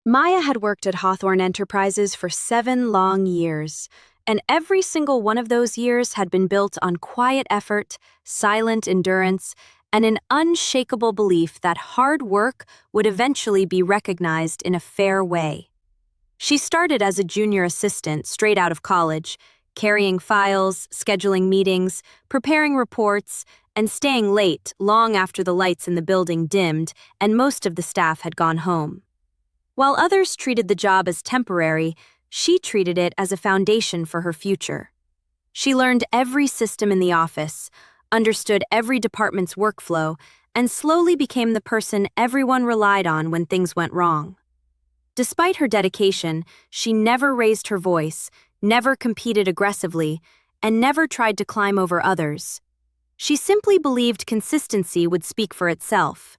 Maya had worked at Hawthorne Enterprises for 7 long years, and every single one of those years had been built on quiet effort, silent endurance, and an unshakable belief that hard work would eventually be recognized in a fair way. She started as a junior assistant straight out of college, carrying files, scheduling meetings, preparing reports, and staying late long after the lights in the building dimmed and most of the staff had gone home. While others treated the job as temporary, she treated it as a foundation for her future. She learned every system in the office, understood every department's workflow, and slowly became the person everyone relied on when things went wrong. Despite her dedication, she never raised her voice, never competed aggressively, and never tried to climb over others. She simply believed consistency would speak for itself.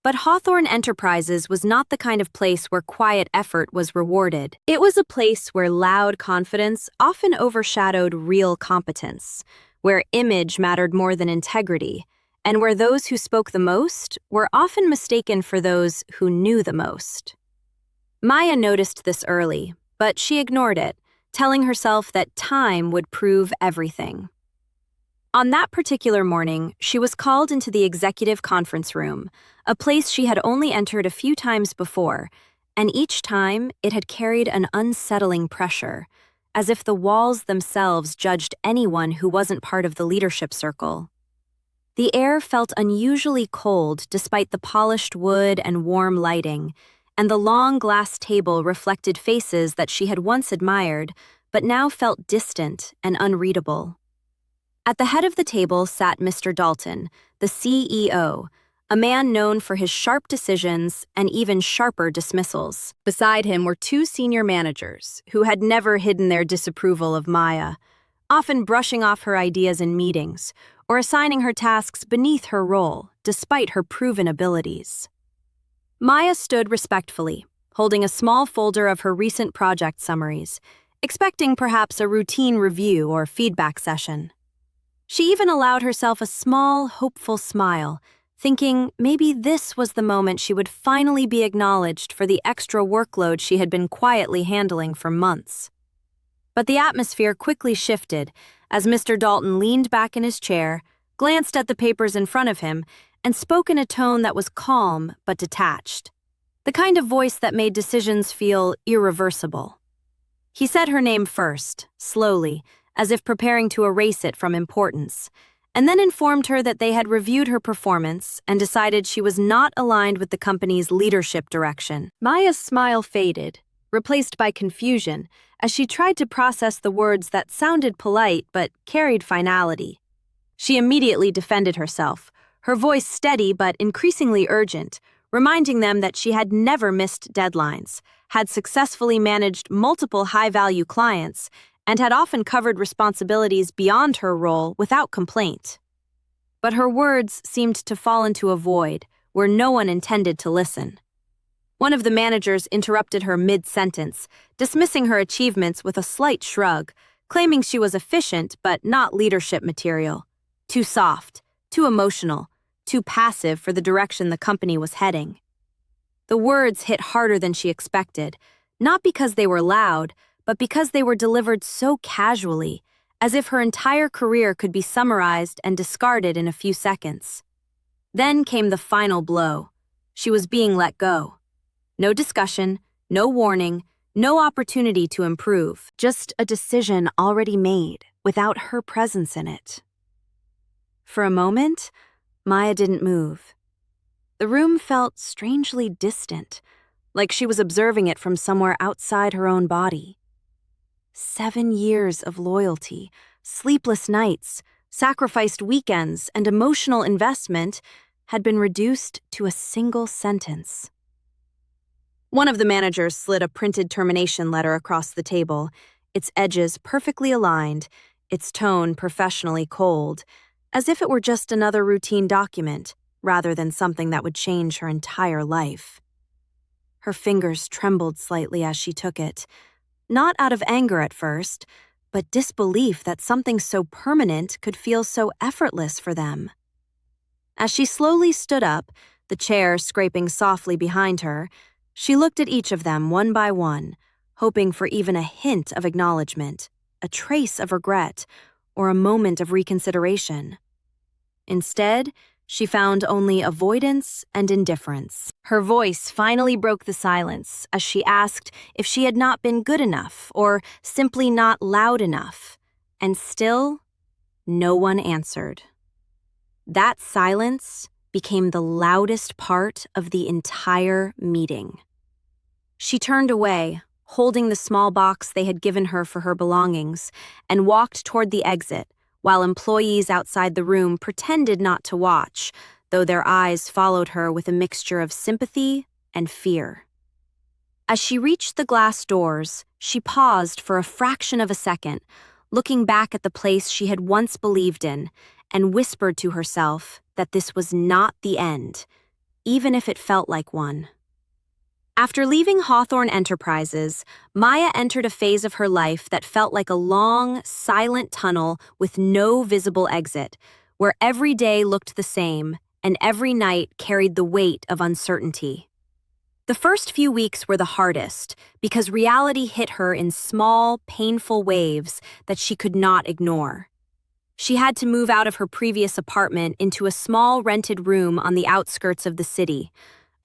But Hawthorne Enterprises was not the kind of place where quiet effort was rewarded. It was a place where loud confidence often overshadowed real competence, where image mattered more than integrity, and where those who spoke the most were often mistaken for those who knew the most. Maya noticed this early, but she ignored it, telling herself that time would prove everything. On that particular morning, she was called into the executive conference room, a place she had only entered a few times before, and each time it had carried an unsettling pressure, as if the walls themselves judged anyone who wasn't part of the leadership circle. The air felt unusually cold despite the polished wood and warm lighting, and the long glass table reflected faces that she had once admired, but now felt distant and unreadable. At the head of the table sat Mr. Dalton, the CEO, a man known for his sharp decisions and even sharper dismissals. Beside him were 2 senior managers who had never hidden their disapproval of Maya, often brushing off her ideas in meetings or assigning her tasks beneath her role, despite her proven abilities. Maya stood respectfully, holding a small folder of her recent project summaries, expecting perhaps a routine review or feedback session. She even allowed herself a small, hopeful smile, thinking maybe this was the moment she would finally be acknowledged for the extra workload she had been quietly handling for months. But the atmosphere quickly shifted as Mr. Dalton leaned back in his chair, glanced at the papers in front of him, and spoke in a tone that was calm but detached, the kind of voice that made decisions feel irreversible. He said her name first, slowly, as if preparing to erase it from importance, and then informed her that they had reviewed her performance and decided she was not aligned with the company's leadership direction. Maya's smile faded, replaced by confusion, as she tried to process the words that sounded polite but carried finality. She immediately defended herself, her voice steady but increasingly urgent, reminding them that she had never missed deadlines, had successfully managed multiple high-value clients, and had often covered responsibilities beyond her role without complaint. But her words seemed to fall into a void where no one intended to listen. One of the managers interrupted her mid-sentence, dismissing her achievements with a slight shrug, claiming she was efficient but not leadership material, too soft, too emotional, too passive for the direction the company was heading. The words hit harder than she expected, not because they were loud, but because they were delivered so casually, as if her entire career could be summarized and discarded in a few seconds. Then came the final blow. She was being let go. No discussion, no warning, no opportunity to improve, just a decision already made without her presence in it. For a moment, Maya didn't move. The room felt strangely distant, like she was observing it from somewhere outside her own body. 7 years of loyalty, sleepless nights, sacrificed weekends, and emotional investment had been reduced to a single sentence. One of the managers slid a printed termination letter across the table, its edges perfectly aligned, its tone professionally cold, as if it were just another routine document, rather than something that would change her entire life. Her fingers trembled slightly as she took it, not out of anger at first, but disbelief that something so permanent could feel so effortless for them. As she slowly stood up, the chair scraping softly behind her, She looked at each of them one by one, hoping for even a hint of acknowledgement, a trace of regret, or a moment of reconsideration. Instead, she found only avoidance and indifference. Her voice finally broke the silence as she asked if she had not been good enough or simply not loud enough, and still, no one answered. That silence became the loudest part of the entire meeting. She turned away, holding the small box they had given her for her belongings, and walked toward the exit, while employees outside the room pretended not to watch, though their eyes followed her with a mixture of sympathy and fear. As she reached the glass doors, she paused for a fraction of a second, looking back at the place she had once believed in, and whispered to herself that this was not the end, even if it felt like one. After leaving Hawthorne Enterprises, Maya entered a phase of her life that felt like a long, silent tunnel with no visible exit, where every day looked the same and every night carried the weight of uncertainty. The first few weeks were the hardest because reality hit her in small, painful waves that she could not ignore. She had to move out of her previous apartment into a small rented room on the outskirts of the city,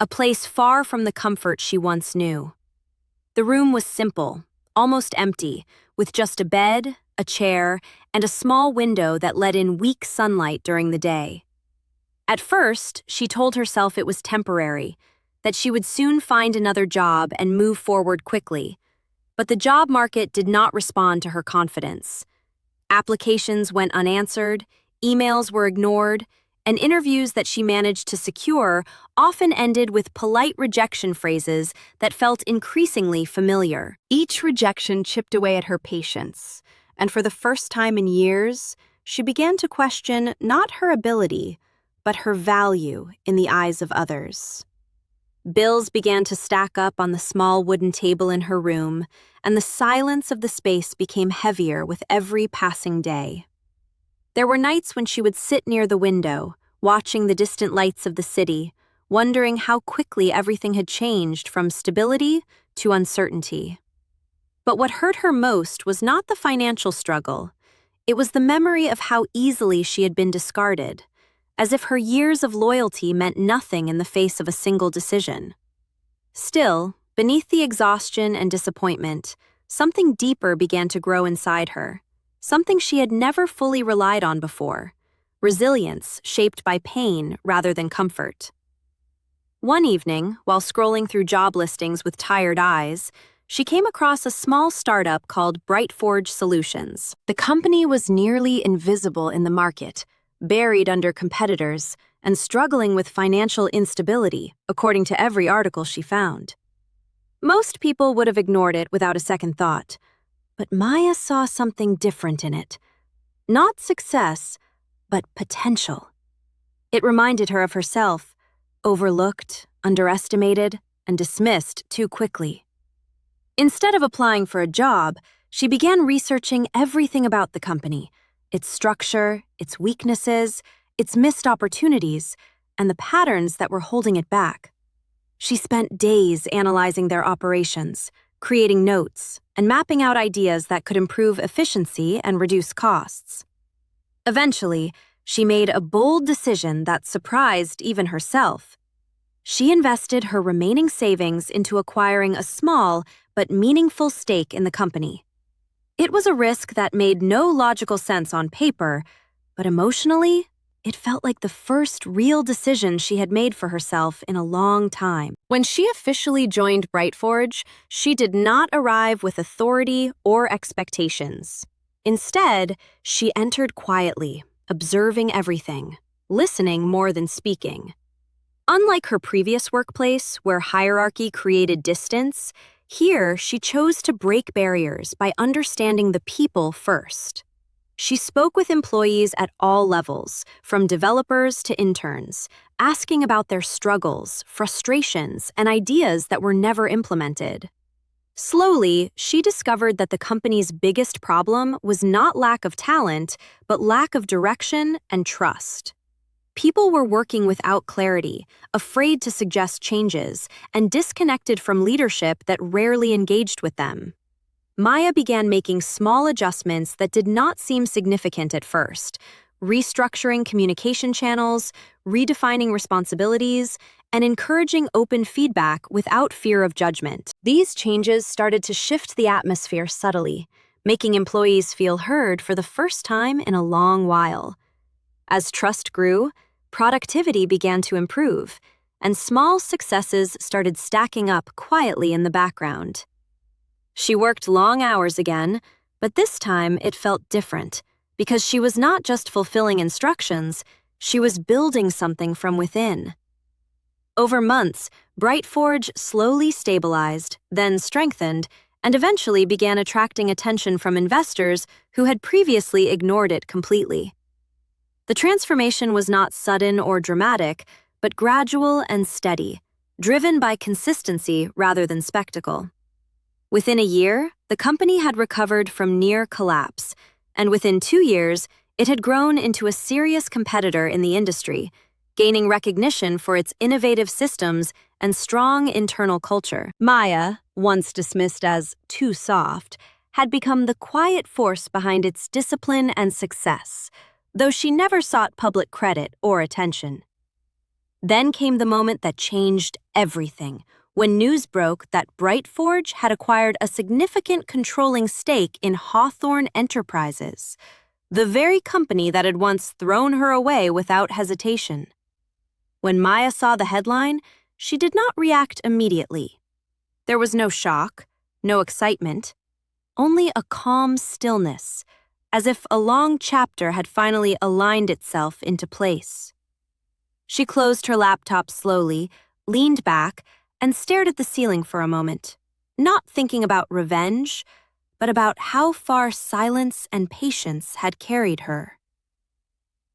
a place far from the comfort she once knew. The room was simple, almost empty, with just a bed, a chair, and a small window that let in weak sunlight during the day. At first, she told herself it was temporary, that she would soon find another job and move forward quickly. But the job market did not respond to her confidence. Applications went unanswered, emails were ignored, and interviews that she managed to secure often ended with polite rejection phrases that felt increasingly familiar. Each rejection chipped away at her patience, and for the first time in years, she began to question not her ability, but her value in the eyes of others. Bills began to stack up on the small wooden table in her room, and the silence of the space became heavier with every passing day. There were nights when she would sit near the window, watching the distant lights of the city, wondering how quickly everything had changed from stability to uncertainty. But what hurt her most was not the financial struggle. It was the memory of how easily she had been discarded, as if her years of loyalty meant nothing in the face of a single decision. Still, beneath the exhaustion and disappointment, something deeper began to grow inside her, something she had never fully relied on before, resilience shaped by pain rather than comfort. One evening, while scrolling through job listings with tired eyes, she came across a small startup called Brightforge Solutions. The company was nearly invisible in the market, buried under competitors, and struggling with financial instability, according to every article she found. Most people would have ignored it without a second thought, but Maya saw something different in it. Not success, but potential. It reminded her of herself, overlooked, underestimated, and dismissed too quickly. Instead of applying for a job, she began researching everything about the company, its structure, its weaknesses, its missed opportunities, and the patterns that were holding it back. She spent days analyzing their operations, creating notes, and mapping out ideas that could improve efficiency and reduce costs. Eventually, she made a bold decision that surprised even herself. She invested her remaining savings into acquiring a small but meaningful stake in the company. It was a risk that made no logical sense on paper, but emotionally, it felt like the first real decision she had made for herself in a long time. When she officially joined Brightforge, she did not arrive with authority or expectations. Instead, she entered quietly, observing everything, listening more than speaking. Unlike her previous workplace, where hierarchy created distance, here she chose to break barriers by understanding the people first. She spoke with employees at all levels, from developers to interns, asking about their struggles, frustrations, and ideas that were never implemented. Slowly, she discovered that the company's biggest problem was not lack of talent, but lack of direction and trust. People were working without clarity, afraid to suggest changes, and disconnected from leadership that rarely engaged with them. Maya began making small adjustments that did not seem significant at first, restructuring communication channels, redefining responsibilities, and encouraging open feedback without fear of judgment. These changes started to shift the atmosphere subtly, making employees feel heard for the first time in a long while. As trust grew, productivity began to improve, and small successes started stacking up quietly in the background. She worked long hours again, but this time it felt different, because she was not just fulfilling instructions, she was building something from within. Over months, Brightforge slowly stabilized, then strengthened, and eventually began attracting attention from investors who had previously ignored it completely. The transformation was not sudden or dramatic, but gradual and steady, driven by consistency rather than spectacle. Within a year, the company had recovered from near collapse, and within 2 years, it had grown into a serious competitor in the industry, gaining recognition for its innovative systems and strong internal culture. Maya, once dismissed as too soft, had become the quiet force behind its discipline and success, though she never sought public credit or attention. Then came the moment that changed everything, when news broke that Brightforge had acquired a significant controlling stake in Hawthorne Enterprises, the very company that had once thrown her away without hesitation. When Maya saw the headline, she did not react immediately. There was no shock, no excitement, only a calm stillness, as if a long chapter had finally aligned itself into place. She closed her laptop slowly, leaned back, and stared at the ceiling for a moment, not thinking about revenge, but about how far silence and patience had carried her.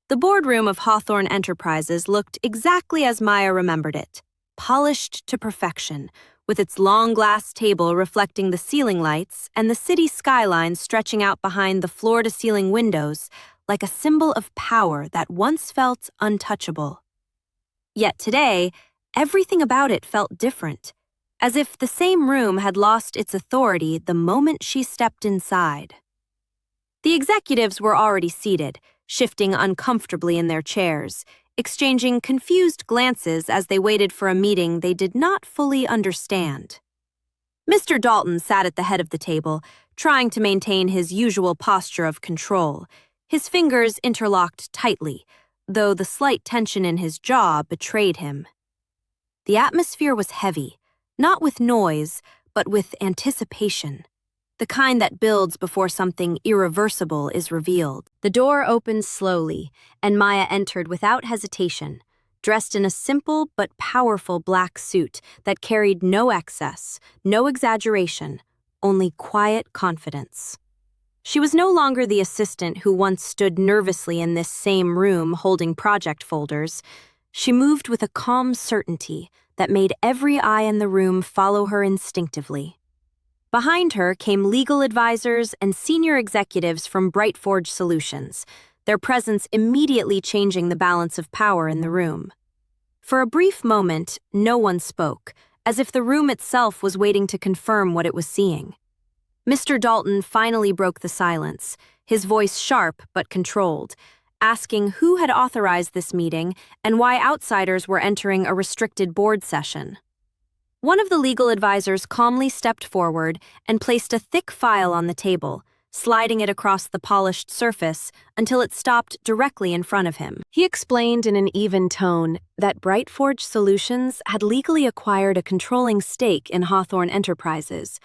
The boardroom of Hawthorne Enterprises looked exactly as Maya remembered it, polished to perfection, with its long glass table reflecting the ceiling lights and the city skyline stretching out behind the floor-to-ceiling windows like a symbol of power that once felt untouchable. Yet today, everything about it felt different, as if the same room had lost its authority the moment she stepped inside. The executives were already seated, shifting uncomfortably in their chairs, exchanging confused glances as they waited for a meeting they did not fully understand. Mr. Dalton sat at the head of the table, trying to maintain his usual posture of control, his fingers interlocked tightly, though the slight tension in his jaw betrayed him. The atmosphere was heavy, not with noise, but with anticipation, the kind that builds before something irreversible is revealed. The door opened slowly, and Maya entered without hesitation, dressed in a simple but powerful black suit that carried no excess, no exaggeration, only quiet confidence. She was no longer the assistant who once stood nervously in this same room holding project folders. She moved with a calm certainty that made every eye in the room follow her instinctively. Behind her came legal advisors and senior executives from Brightforge Solutions, their presence immediately changing the balance of power in the room. For a brief moment, no one spoke, as if the room itself was waiting to confirm what it was seeing. Mr. Dalton finally broke the silence, his voice sharp but controlled, asking who had authorized this meeting and why outsiders were entering a restricted board session. One of the legal advisors calmly stepped forward and placed a thick file on the table, sliding it across the polished surface until it stopped directly in front of him. He explained in an even tone that Brightforge Solutions had legally acquired a controlling stake in Hawthorne Enterprises,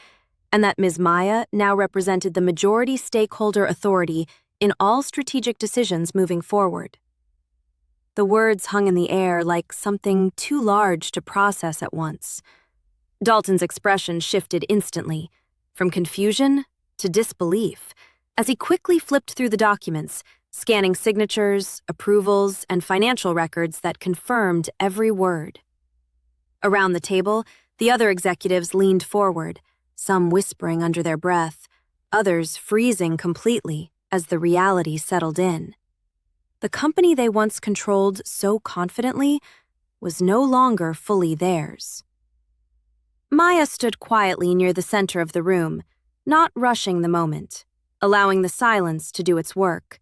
and that Ms. Maya now represented the majority stakeholder authority in all strategic decisions moving forward. The words hung in the air like something too large to process at once. Dalton's expression shifted instantly, from confusion to disbelief, as he quickly flipped through the documents, scanning signatures, approvals, and financial records that confirmed every word. Around the table, the other executives leaned forward, some whispering under their breath, others freezing completely as the reality settled in. The company they once controlled so confidently was no longer fully theirs. Maya stood quietly near the center of the room, not rushing the moment, allowing the silence to do its work.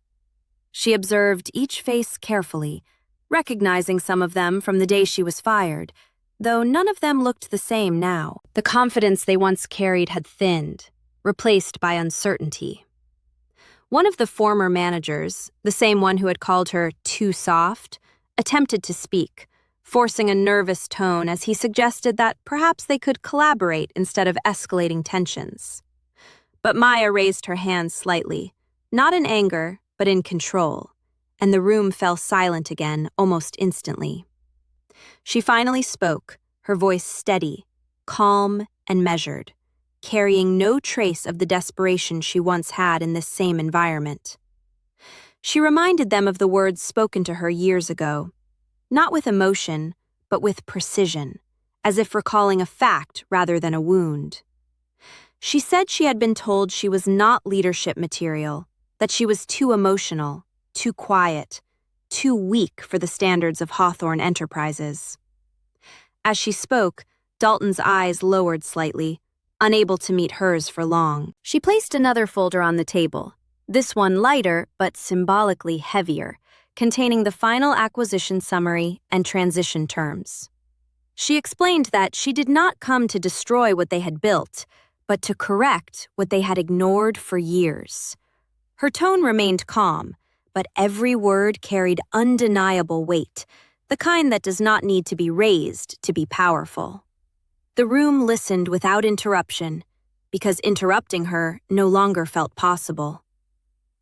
She observed each face carefully, recognizing some of them from the day she was fired, though none of them looked the same now. The confidence they once carried had thinned, replaced by uncertainty. One of the former managers, the same one who had called her too soft, attempted to speak, forcing a nervous tone as he suggested that perhaps they could collaborate instead of escalating tensions. But Maya raised her hand slightly, not in anger, but in control, and the room fell silent again almost instantly. She finally spoke, her voice steady, calm, and measured, carrying no trace of the desperation she once had in this same environment. She reminded them of the words spoken to her years ago, not with emotion, but with precision, as if recalling a fact rather than a wound. She said she had been told she was not leadership material, that she was too emotional, too quiet, too weak for the standards of Hawthorne Enterprises. As she spoke, Dalton's eyes lowered slightly, unable to meet hers for long. She placed another folder on the table, this one lighter but symbolically heavier, containing the final acquisition summary and transition terms. She explained that she did not come to destroy what they had built, but to correct what they had ignored for years. Her tone remained calm, but every word carried undeniable weight, the kind that does not need to be raised to be powerful. The room listened without interruption, because interrupting her no longer felt possible.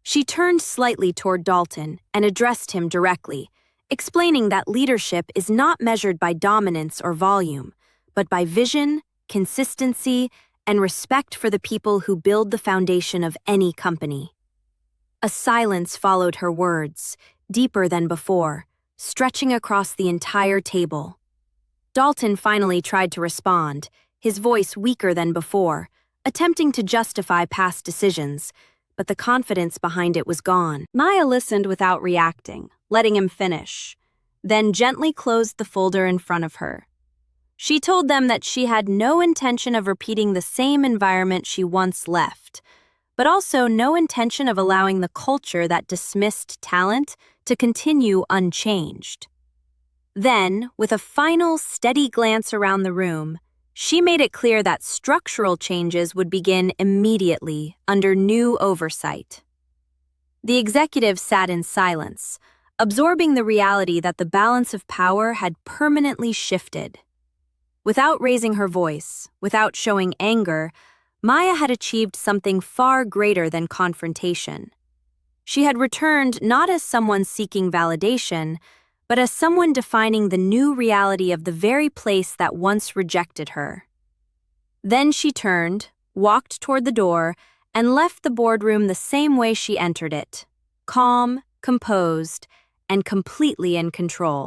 She turned slightly toward Dalton and addressed him directly, explaining that leadership is not measured by dominance or volume, but by vision, consistency, and respect for the people who build the foundation of any company. A silence followed her words, deeper than before, stretching across the entire table. Dalton finally tried to respond, his voice weaker than before, attempting to justify past decisions, but the confidence behind it was gone. Maya listened without reacting, letting him finish, then gently closed the folder in front of her. She told them that she had no intention of repeating the same environment she once left, but also no intention of allowing the culture that dismissed talent to continue unchanged. Then, with a final steady glance around the room, she made it clear that structural changes would begin immediately under new oversight. The executives sat in silence, absorbing the reality that the balance of power had permanently shifted. Without raising her voice, without showing anger, Maya had achieved something far greater than confrontation. She had returned not as someone seeking validation, but as someone defining the new reality of the very place that once rejected her. Then she turned, walked toward the door, and left the boardroom the same way she entered it, calm, composed, and completely in control.